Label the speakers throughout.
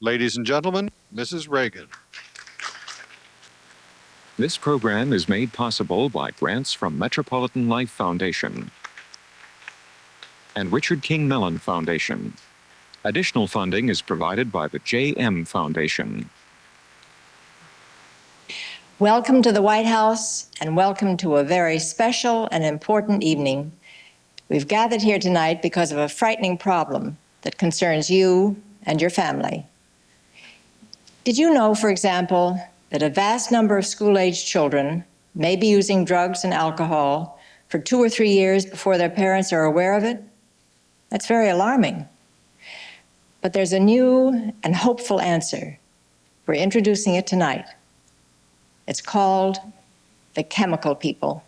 Speaker 1: Ladies and gentlemen, Mrs. Reagan.
Speaker 2: This program is made possible by grants from Metropolitan Life Foundation and Richard King Mellon Foundation. Additional funding is provided by the J.M. Foundation.
Speaker 3: Welcome to the White House, and welcome to a very special and important evening. We've gathered here tonight because of a frightening problem that concerns you and your family. Did you know, for example, that a vast number of school-aged children may be using drugs and alcohol for 2 or 3 years before their parents are aware of it? That's very alarming. But there's a new and hopeful answer. We're introducing it tonight. It's called the chemical people.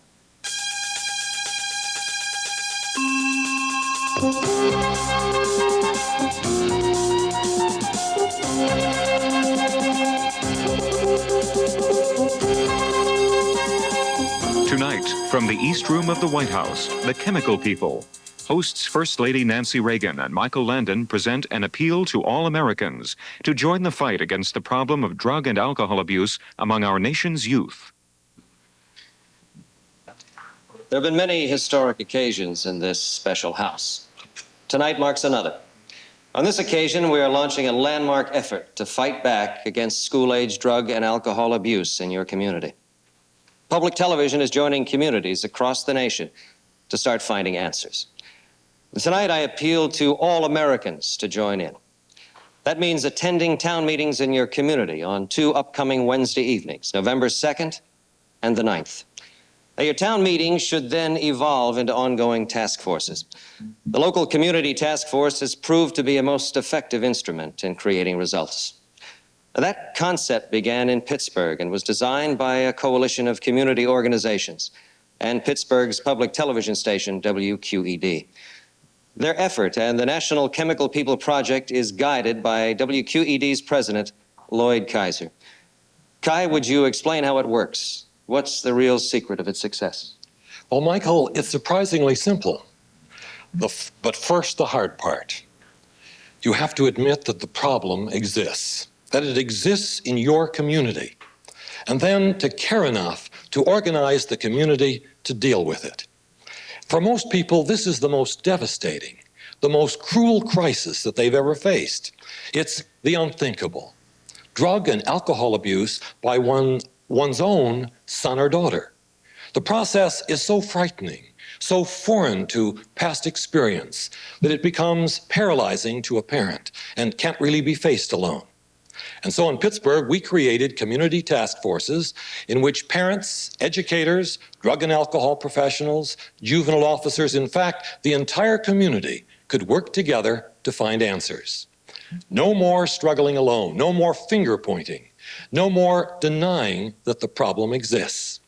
Speaker 2: Tonight, from the East Room of the White House, the chemical people. Hosts First Lady Nancy Reagan and Michael Landon present an appeal to all Americans to join the fight against the problem of drug and alcohol abuse among our nation's youth.
Speaker 4: There have been many historic occasions in this special house. Tonight marks another. On this occasion, we are launching a landmark effort to fight back against school-age drug and alcohol abuse in your community. Public television is joining communities across the nation to start finding answers. Tonight, I appeal to all Americans to join in. That means attending town meetings in your community on 2 upcoming Wednesday evenings, November 2nd and the 9th. Now, your town meetings should then evolve into ongoing task forces. The local community task force has proved to be a most effective instrument in creating results. Now, that concept began in Pittsburgh and was designed by a coalition of community organizations and Pittsburgh's public television station, WQED. Their effort and the National Chemical People Project is guided by WQED's president, Lloyd Kaiser. Kai, would you explain how it works? What's the real secret of its success?
Speaker 5: Well, Michael, it's surprisingly simple. But first, the hard part. You have to admit that the problem exists, that it exists in your community, and then to care enough to organize the community to deal with it. For most people, this is the most devastating, the most cruel crisis that they've ever faced. It's the unthinkable. Drug and alcohol abuse by one's own son or daughter. The process is so frightening, so foreign to past experience, that it becomes paralyzing to a parent and can't really be faced alone. And so in Pittsburgh, we created community task forces in which parents, educators, drug and alcohol professionals, juvenile officers, in fact, the entire community could work together to find answers. No more struggling alone, no more finger pointing, no more denying that the problem exists.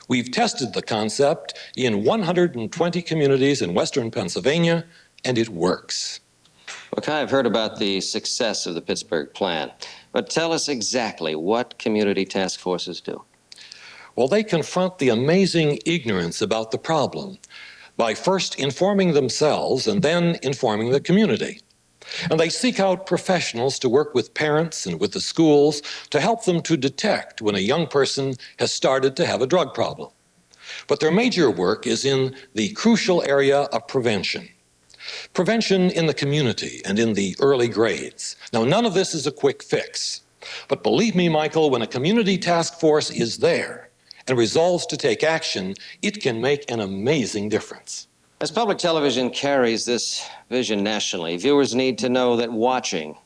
Speaker 5: We've tested the concept in 120 communities in Western Pennsylvania, and it works.
Speaker 4: Well, Kai, I've heard about the success of the Pittsburgh plan, but tell us exactly what community task forces do.
Speaker 5: Well, they confront the amazing ignorance about the problem by first informing themselves and then informing the community. And they seek out professionals to work with parents and with the schools to help them to detect when a young person has started to have a drug problem. But their major work is in the crucial area of prevention. Prevention in the community and in the early grades. Now, none of this is a quick fix. But believe me, Michael, when a community task force is there and resolves to take action, it can make an amazing difference.
Speaker 4: As public television carries this vision nationally, viewers need to know that watching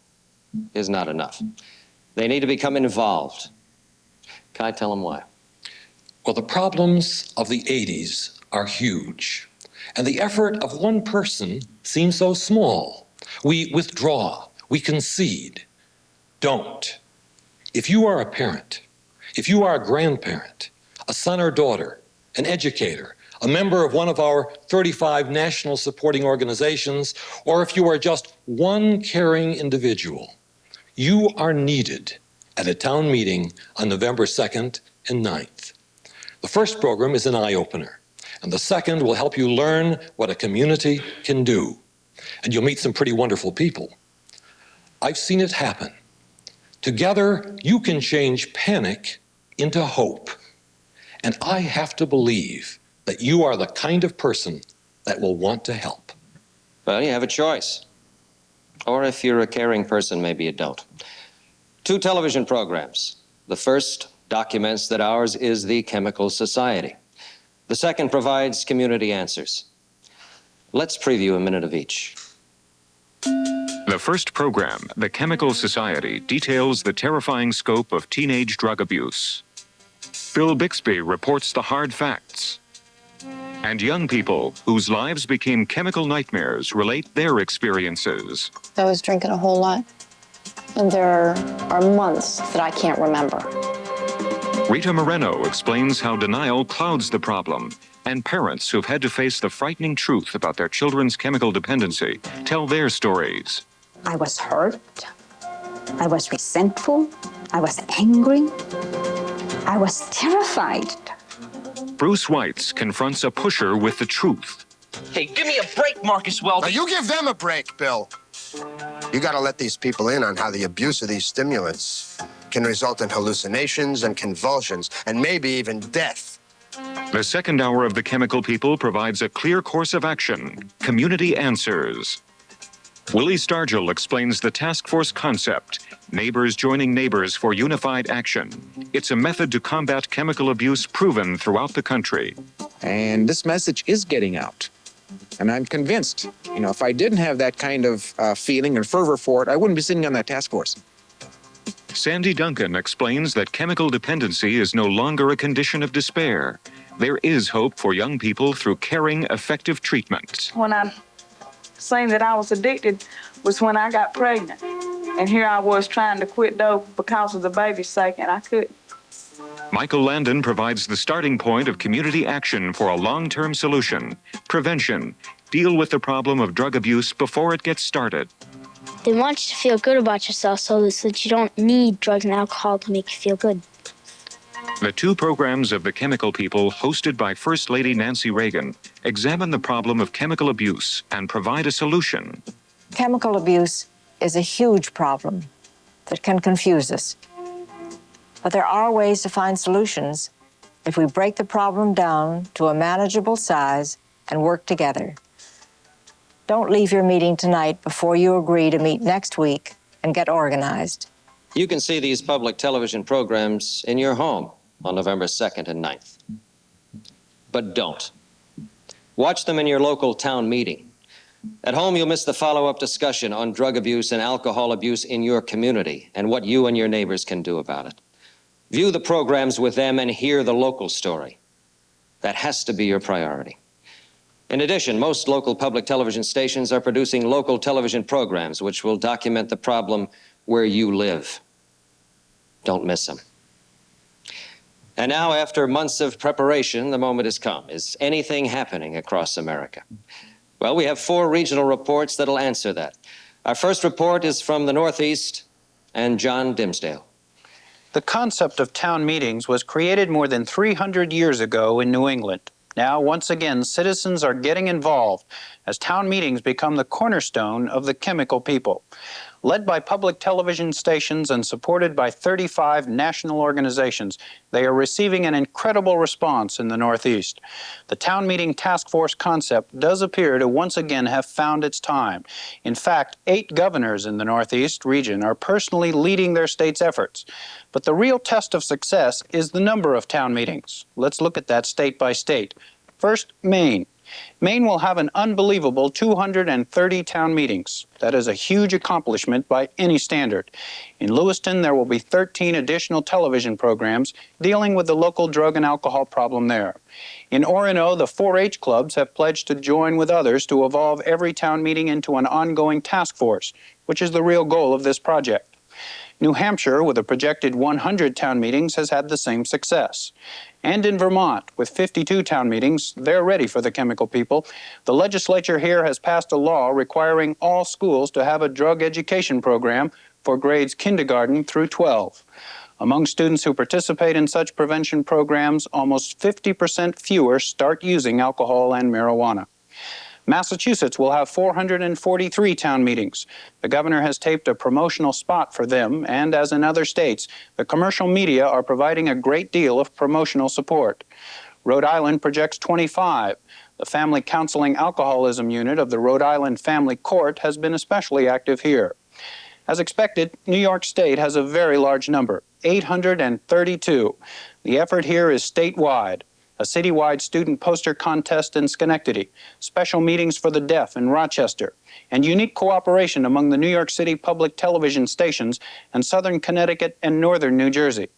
Speaker 4: is not enough. They need to become involved. Kai, tell them why.
Speaker 5: Well, the problems of the 80s are huge. And the effort of one person seems so small. We withdraw, we concede. Don't. If you are a parent, if you are a grandparent, a son or daughter, an educator, a member of one of our 35 national supporting organizations, or if you are just one caring individual, you are needed at a town meeting on November 2nd and 9th. The first program is an eye-opener. And the second will help you learn what a community can do. And you'll meet some pretty wonderful people. I've seen it happen. Together, you can change panic into hope. And I have to believe that you are the kind of person that will want to help.
Speaker 4: Well, you have a choice. Or if you're a caring person, maybe you don't. 2 television programs. The first documents that ours is the chemical society. The second provides community answers. Let's preview a minute of each.
Speaker 2: The first program, The Chemical Society, details the terrifying scope of teenage drug abuse. Bill Bixby reports the hard facts. And young people whose lives became chemical nightmares relate their experiences.
Speaker 6: I was drinking a whole lot, and there are months that I can't remember.
Speaker 2: Rita Moreno explains how denial clouds the problem, and parents who've had to face the frightening truth about their children's chemical dependency tell their stories.
Speaker 7: I was hurt. I was resentful. I was angry. I was terrified.
Speaker 2: Bruce Weitz confronts a pusher with the truth.
Speaker 8: Hey, give me a break, Marcus Welby.
Speaker 9: Now, you give them a break, Bill. You got to let these people in on how the abuse of these stimulants can result in hallucinations and convulsions, and maybe even death.
Speaker 2: The second hour of The Chemical People provides a clear course of action. Community Answers. Willie Stargell explains the task force concept, neighbors joining neighbors for unified action. It's a method to combat chemical abuse proven throughout the country.
Speaker 10: And this message is getting out. And I'm convinced, if I didn't have that kind of feeling and fervor for it, I wouldn't be sitting on that task force.
Speaker 2: Sandy Duncan explains that chemical dependency is no longer a condition of despair. There is hope for young people through caring, effective treatment.
Speaker 11: When I seen that I was addicted was when I got pregnant. And here I was trying to quit dope because of the baby's sake, and I couldn't.
Speaker 2: Michael Landon provides the starting point of community action for a long-term solution. Prevention. Deal with the problem of drug abuse before it gets started.
Speaker 12: They want you to feel good about yourself so that you don't need drugs and alcohol to make you feel good.
Speaker 2: The 2 programs of The Chemical People, hosted by First Lady Nancy Reagan, examine the problem of chemical abuse and provide a solution.
Speaker 3: Chemical abuse is a huge problem that can confuse us. But there are ways to find solutions if we break the problem down to a manageable size and work together. Don't leave your meeting tonight before you agree to meet next week and get organized.
Speaker 4: You can see these public television programs in your home on November 2nd and 9th. But don't. Watch them in your local town meeting. At home, you'll miss the follow-up discussion on drug abuse and alcohol abuse in your community and what you and your neighbors can do about it. View the programs with them and hear the local story. That has to be your priority. In addition, most local public television stations are producing local television programs which will document the problem where you live. Don't miss them. And now, after months of preparation, the moment has come. Is anything happening across America? Well, we have 4 regional reports that'll answer that. Our first report is from the Northeast and John Dimsdale.
Speaker 8: The concept of town meetings was created more than 300 years ago in New England. Now, once again, citizens are getting involved as town meetings become the cornerstone of the chemical people. Led by public television stations and supported by 35 national organizations, they are receiving an incredible response in the Northeast. The town meeting task force concept does appear to once again have found its time. In fact, 8 governors in the Northeast region are personally leading their state's efforts. But the real test of success is the number of town meetings. Let's look at that state by state. First, Maine. Maine will have an unbelievable 230 town meetings. That is a huge accomplishment by any standard. In Lewiston, there will be 13 additional television programs dealing with the local drug and alcohol problem there. In Orono, the 4-H clubs have pledged to join with others to evolve every town meeting into an ongoing task force, which is the real goal of this project. New Hampshire, with a projected 100 town meetings, has had the same success. And in Vermont, with 52 town meetings, they're ready for the chemical people. The legislature here has passed a law requiring all schools to have a drug education program for grades kindergarten through 12. Among students who participate in such prevention programs, almost 50% fewer start using alcohol and marijuana. Massachusetts will have 443 town meetings. The governor has taped a promotional spot for them, and as in other states, the commercial media are providing a great deal of promotional support. Rhode Island projects 25. The Family Counseling Alcoholism Unit of the Rhode Island Family Court has been especially active here. As expected, New York State has a very large number, 832. The effort here is statewide. A citywide student poster contest in Schenectady, special meetings for the deaf in Rochester, and unique cooperation among the New York City public television stations and Southern Connecticut and Northern New Jersey.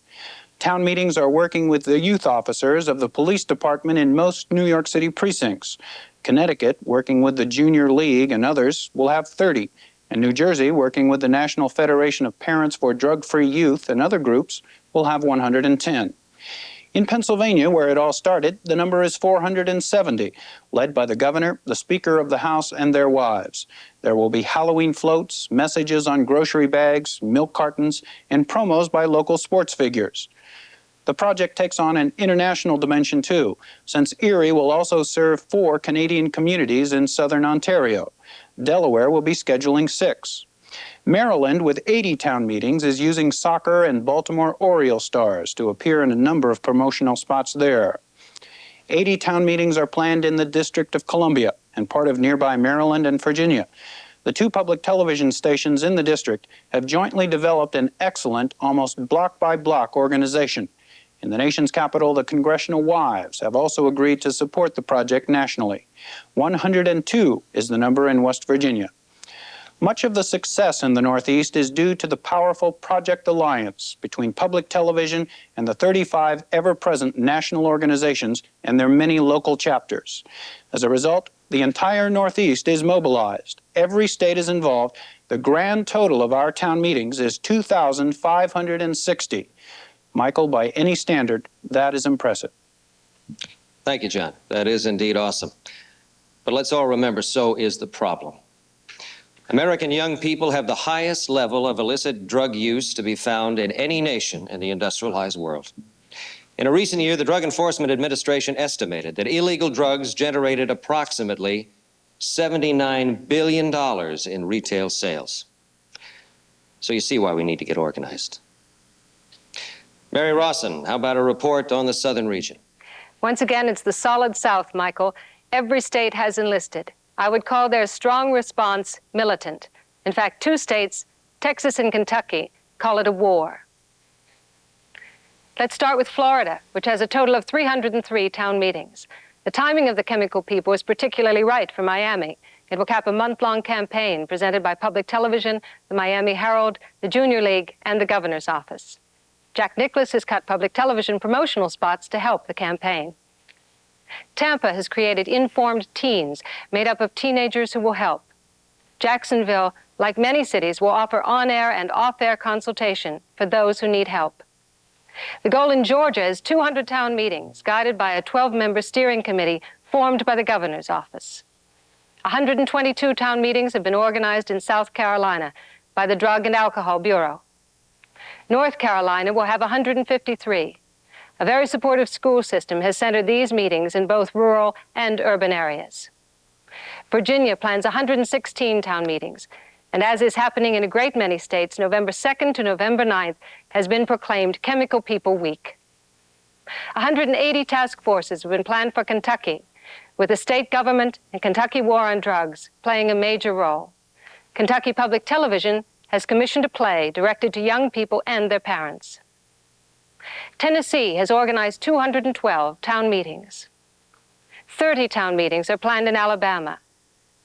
Speaker 8: Town meetings are working with the youth officers of the police department in most New York City precincts. Connecticut, working with the Junior League and others, will have 30, and New Jersey, working with the National Federation of Parents for Drug-Free Youth and other groups, will have 110. In Pennsylvania, where it all started, the number is 470, led by the governor, the Speaker of the House, and their wives. There will be Halloween floats, messages on grocery bags, milk cartons, and promos by local sports figures. The project takes on an international dimension too, since Erie will also serve 4 Canadian communities in southern Ontario. Delaware will be scheduling 6. Maryland, with 80 town meetings, is using soccer and Baltimore Oriole stars to appear in a number of promotional spots there. 80 town meetings are planned in the District of Columbia and part of nearby Maryland and Virginia. The 2 public television stations in the district have jointly developed an excellent, almost block-by-block organization. In the nation's capital, the Congressional Wives have also agreed to support the project nationally. 102 is the number in West Virginia. Much of the success in the Northeast is due to the powerful Project Alliance between public television and the 35 ever-present national organizations and their many local chapters. As a result, the entire Northeast is mobilized. Every state is involved. The grand total of our town meetings is 2,560. Michael, by any standard, that is impressive.
Speaker 4: Thank you, John. That is indeed awesome. But let's all remember, so is the problem. American young people have the highest level of illicit drug use to be found in any nation in the industrialized world. In a recent year, the Drug Enforcement Administration estimated that illegal drugs generated approximately $79 billion in retail sales. So you see why we need to get organized. Mary Rawson, how about a report on the southern region?
Speaker 13: Once again, it's the solid South, Michael. Every state has enlisted. I would call their strong response militant. In fact, 2 states, Texas and Kentucky, call it a war. Let's start with Florida, which has a total of 303 town meetings. The timing of the chemical people is particularly right for Miami. It will cap a month-long campaign presented by public television, the Miami Herald, the Junior League, and the governor's office. Jack Nicklaus has cut public television promotional spots to help the campaign. Tampa has created informed teens made up of teenagers who will help. Jacksonville, like many cities, will offer on-air and off-air consultation for those who need help. The goal in Georgia is 200 town meetings guided by a 12-member steering committee formed by the governor's office. 122 town meetings have been organized in South Carolina by the Drug and Alcohol Bureau. North Carolina will have 153. A very supportive school system has centered these meetings in both rural and urban areas. Virginia plans 116 town meetings, and as is happening in a great many states, November 2nd to November 9th has been proclaimed Chemical People Week. 180 task forces have been planned for Kentucky, with the state government and Kentucky War on Drugs playing a major role. Kentucky Public Television has commissioned a play directed to young people and their parents. Tennessee has organized 212 town meetings. 30 town meetings are planned in Alabama.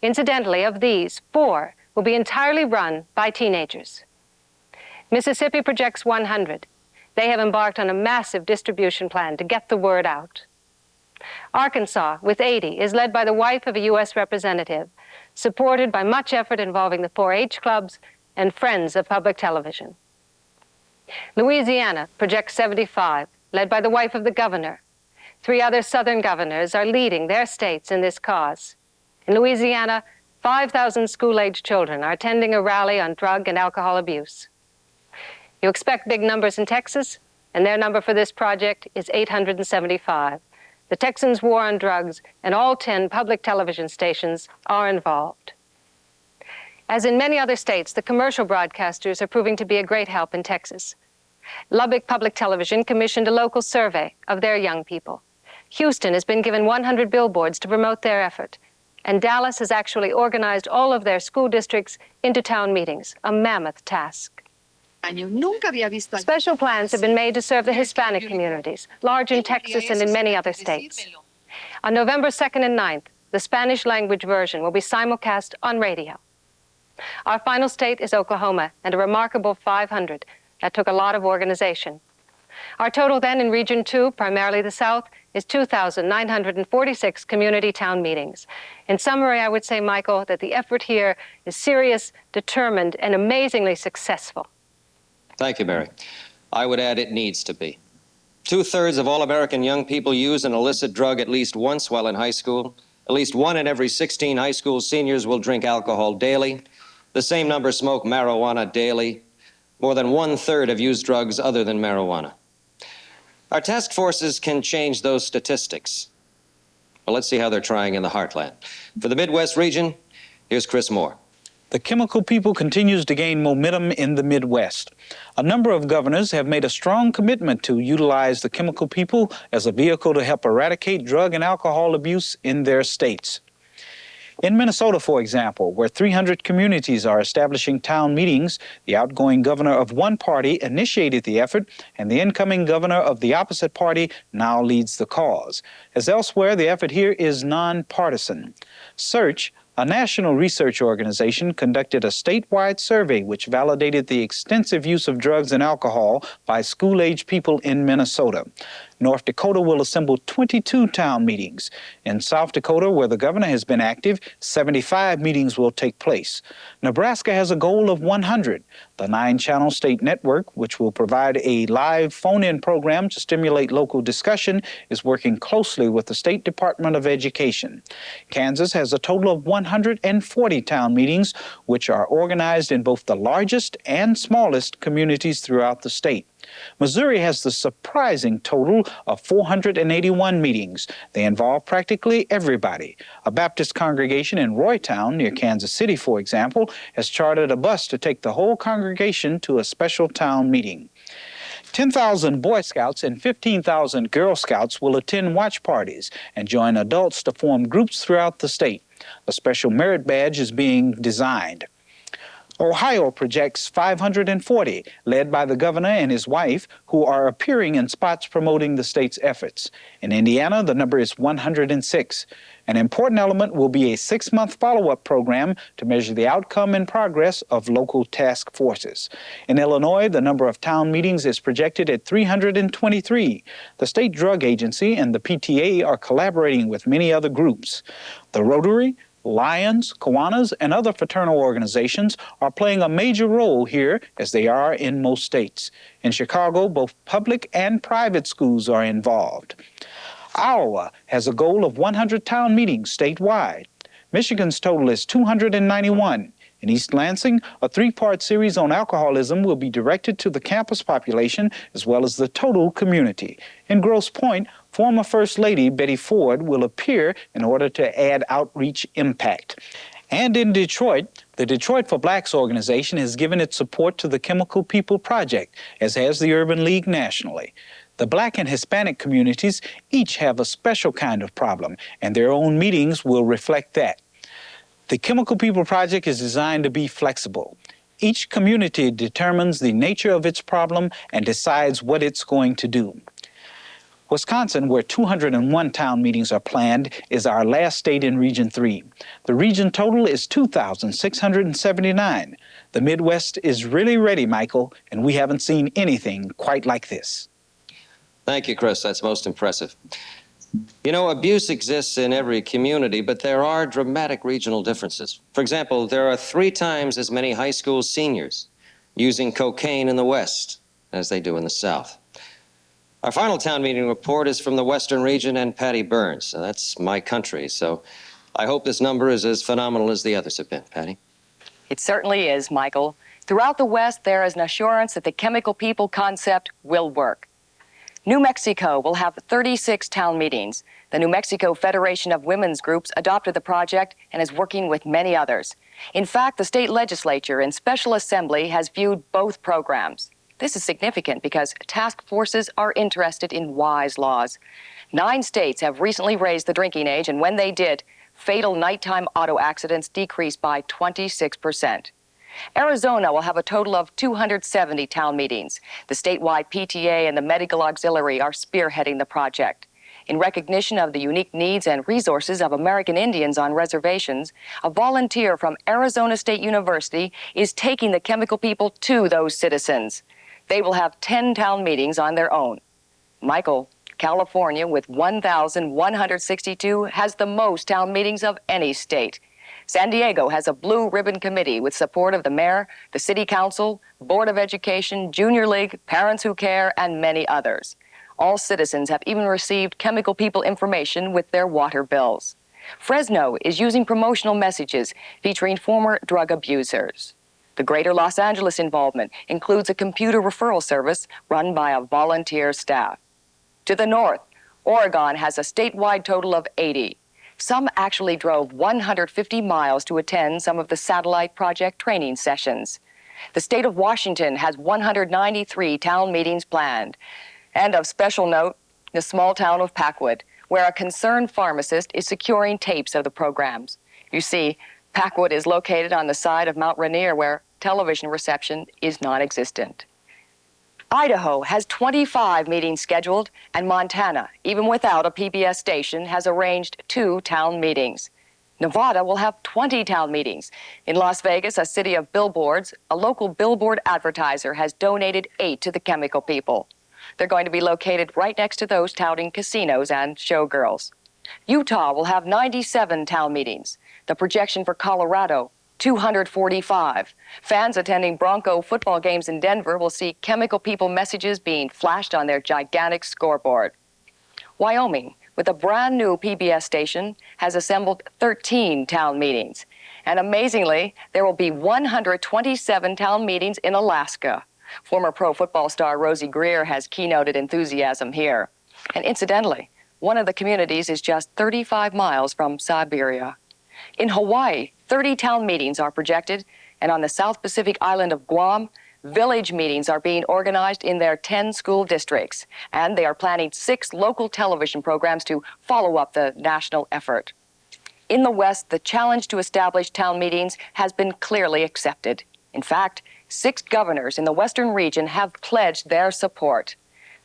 Speaker 13: Incidentally, of these, 4 will be entirely run by teenagers. Mississippi projects 100. They have embarked on a massive distribution plan to get the word out. Arkansas, with 80, is led by the wife of a U.S. representative, supported by much effort involving the 4-H clubs and Friends of Public Television. Louisiana projects 75, led by the wife of the governor. 3 other southern governors are leading their states in this cause. In Louisiana, 5,000 school-aged children are attending a rally on drug and alcohol abuse. You expect big numbers in Texas, and their number for this project is 875. The Texans' war on drugs and all 10 public television stations are involved. As in many other states, the commercial broadcasters are proving to be a great help in Texas. Lubbock Public Television commissioned a local survey of their young people. Houston has been given 100 billboards to promote their effort. And Dallas has actually organized all of their school districts into town meetings, a mammoth task. Special plans have been made to serve the Hispanic communities, large in Texas and in many other states. On November 2nd and 9th, the Spanish language version will be simulcast on radio. Our final state is Oklahoma, and a remarkable 500. That took a lot of organization. Our total then in Region 2, primarily the South, is 2,946 community town meetings. In summary, I would say, Michael, that the effort here is serious, determined, and amazingly successful.
Speaker 4: Thank you, Mary. I would add it needs to be. 2/3 of all American young people use an illicit drug at least once while in high school. At least 1 in every 16 high school seniors will drink alcohol daily. The same number smoke marijuana daily. More than 1/3 have used drugs other than marijuana. Our task forces can change those statistics. Well, let's see how they're trying in the heartland. For the Midwest region, here's Chris Moore.
Speaker 8: The chemical people continues to gain momentum in the Midwest. A number of governors have made a strong commitment to utilize the chemical people as a vehicle to help eradicate drug and alcohol abuse in their states. In Minnesota, for example, where 300 communities are establishing town meetings, the outgoing governor of one party initiated the effort, and the incoming governor of the opposite party now leads the cause. As elsewhere, the effort here is nonpartisan. Search, a national research organization, conducted a statewide survey which validated the extensive use of drugs and alcohol by school-age people in Minnesota. North Dakota will assemble 22 town meetings. In South Dakota, where the governor has been active, 75 meetings will take place. Nebraska has a goal of 100. The 9-channel state network, which will provide a live phone-in program to stimulate local discussion, is working closely with the State Department of Education. Kansas has a total of 140 town meetings, which are organized in both the largest and smallest communities throughout the state. Missouri has the surprising total of 481 meetings. They involve practically everybody. A Baptist congregation in Roytown, near Kansas City, for example, has chartered a bus to take the whole congregation to a special town meeting. 10,000 Boy Scouts and 15,000 Girl Scouts will attend watch parties and join adults to form groups throughout the state. A special merit badge is being designed. Ohio projects 540, led by the governor and his wife, who are appearing in spots promoting the state's efforts. In Indiana, the number is 106. An important element will be a 6-month follow-up program to measure the outcome and progress of local task forces. In Illinois, the number of town meetings is projected at 323. The state drug agency and the PTA are collaborating with many other groups. The Rotary, Lions, Kiwanis, and other fraternal organizations are playing a major role here, as they are in most states. In Chicago, both public and private schools are involved. Iowa has a goal of 100 town meetings statewide. Michigan's total is 291. In East Lansing, a 3-part series on alcoholism will be directed to the campus population as well as the total community. In Grosse Pointe, former First Lady Betty Ford will appear in order to add outreach impact. And in Detroit, the Detroit for Blacks organization has given its support to the Chemical People Project, as has the Urban League nationally. The Black and Hispanic communities each have a special kind of problem, and their own meetings will reflect that. The Chemical People Project is designed to be flexible. Each community determines the nature of its problem and decides what it's going to do. Wisconsin, where 201 town meetings are planned, is our last state in Region 3. The region total is 2,679. The Midwest is really ready, Michael, and we haven't seen anything quite like this.
Speaker 4: Thank you, Chris. That's most impressive. You know, abuse exists in every community, but there are dramatic regional differences. For example, there are 3 times as many high school seniors using cocaine in the West as they do in the South. Our final town meeting report is from the Western region and Patty Burns. So that's my country. So I hope this number is as phenomenal as the others have been. Patty?
Speaker 14: It certainly is, Michael. Throughout the West, there is an assurance that the chemical people concept will work. New Mexico will have 36 town meetings. The New Mexico Federation of Women's Groups adopted the project and is working with many others. In fact, the state legislature and special assembly has viewed both programs. This is significant because task forces are interested in wise laws. 9 states have recently raised the drinking age, and when they did, fatal nighttime auto accidents decreased by 26%. Arizona will have a total of 270 town meetings. The statewide PTA and the Medical Auxiliary are spearheading the project. In recognition of the unique needs and resources of American Indians on reservations, a volunteer from Arizona State University is taking the chemical people to those citizens. They will have 10 town meetings on their own. Michael, California, with 1,162, has the most town meetings of any state. San Diego has a blue ribbon committee with support of the mayor, the city council, Board of Education, Junior League, Parents Who Care, and many others. All citizens have even received chemical people information with their water bills. Fresno is using promotional messages featuring former drug abusers. The Greater Los Angeles involvement includes a computer referral service run by a volunteer staff. To the north, Oregon has a statewide total of 80. Some actually drove 150 miles to attend some of the satellite project training sessions. The state of Washington has 193 town meetings planned. And of special note, the small town of Packwood, where a concerned pharmacist is securing tapes of the programs. You see, Packwood is located on the side of Mount Rainier, where television reception is non-existent. Idaho has 25 meetings scheduled, and Montana, even without a PBS station, has arranged 2 town meetings. Nevada will have 20 town meetings. In Las Vegas, a city of billboards, a local billboard advertiser has donated 8 to the chemical people. They're going to be located right next to those touting casinos and showgirls. Utah will have 97 town meetings. The projection for Colorado, 245. Fans attending Bronco football games in Denver will see chemical people messages being flashed on their gigantic scoreboard. Wyoming, with a brand new PBS station, has assembled 13 town meetings. And amazingly, there will be 127 town meetings in Alaska. Former pro football star Rosie Greer has keynoted enthusiasm here. And incidentally, one of the communities is just 35 miles from Siberia. In Hawaii, 30 town meetings are projected, and on the South Pacific island of Guam, village meetings are being organized in their 10 school districts, and they are planning 6 local television programs to follow up the national effort. In the West, the challenge to establish town meetings has been clearly accepted. In fact, 6 governors in the Western region have pledged their support.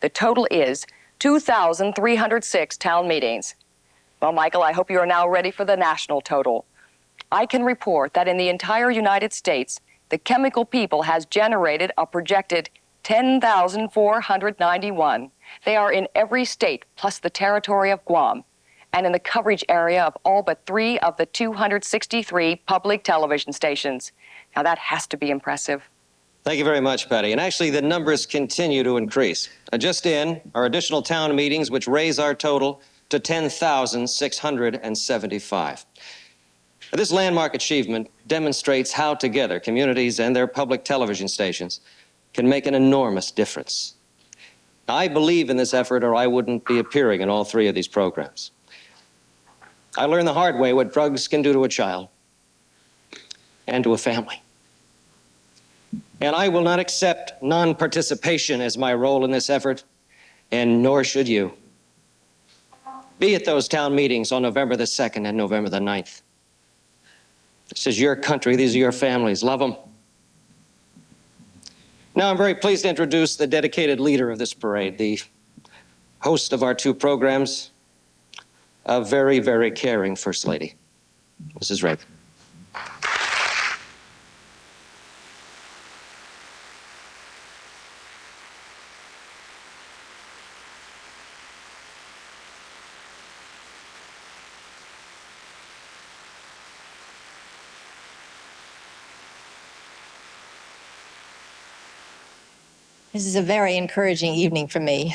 Speaker 14: The total is 2,306 town meetings. Well, Michael, I hope you are now ready for the national total. I can report that in the entire United States, the chemical people has generated a projected 10,491. They are in every state, plus the territory of Guam, and in the coverage area of all but 3 of the 263 public television stations. Now, that has to be impressive.
Speaker 4: Thank you very much, Patty. And actually, the numbers continue to increase. Just in are additional town meetings, which raise our total to 10,675. This landmark achievement demonstrates how together communities and their public television stations can make an enormous difference. I believe in this effort, or I wouldn't be appearing in all 3 of these programs. I learned the hard way what drugs can do to a child and to a family. And I will not accept non-participation as my role in this effort, and nor should you. Be at those town meetings on November the 2nd and November the 9th. This is your country. These are your families. Love them. Now, I'm very pleased to introduce the dedicated leader of this parade, the host of our 2 programs, a very, very caring First Lady, Mrs. Reagan.
Speaker 3: This is a very encouraging evening for me.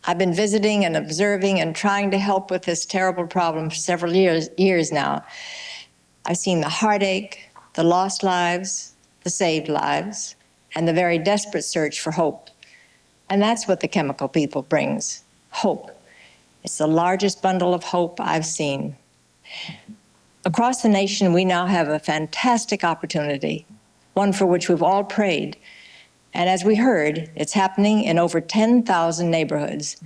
Speaker 3: I've been visiting and observing and trying to help with this terrible problem for several years now. I've seen the heartache, the lost lives, the saved lives, and the very desperate search for hope. And that's what the Chemical People brings, hope. It's the largest bundle of hope I've seen. Across the nation, we now have a fantastic opportunity, one for which we've all prayed. And as we heard, it's happening in over 10,000 neighborhoods.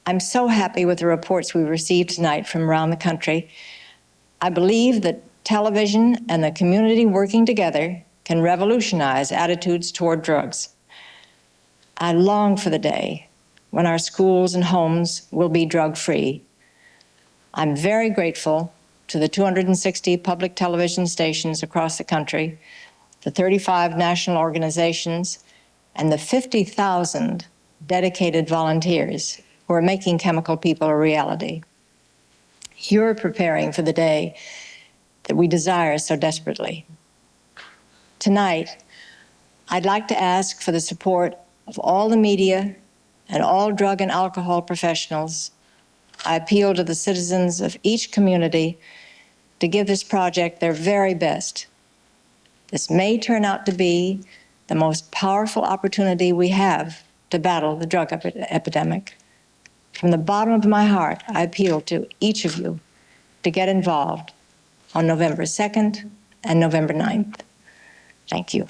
Speaker 3: I'm so happy with the reports we received tonight from around the country. I believe that television and the community working together can revolutionize attitudes toward drugs. I long for the day when our schools and homes will be drug-free. I'm very grateful to the 260 public television stations across the country, the 35 national organizations, and the 50,000 dedicated volunteers who are making Chemical People a reality. You're preparing for the day that we desire so desperately. Tonight, I'd like to ask for the support of all the media and all drug and alcohol professionals. I appeal to the citizens of each community to give this project their very best. This may turn out to be the most powerful opportunity we have to battle the drug epidemic. From the bottom of my heart, I appeal to each of you to get involved on November 2nd and November 9th. Thank you.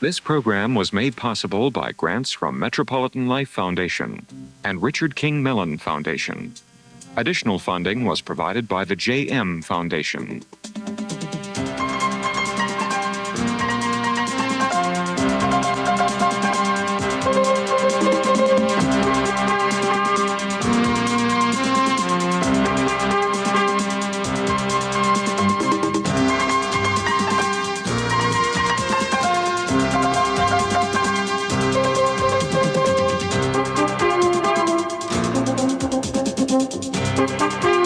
Speaker 2: This program was made possible by grants from Metropolitan Life Foundation and Richard King Mellon Foundation. Additional funding was provided by the J.M. Foundation.
Speaker 6: Thank you.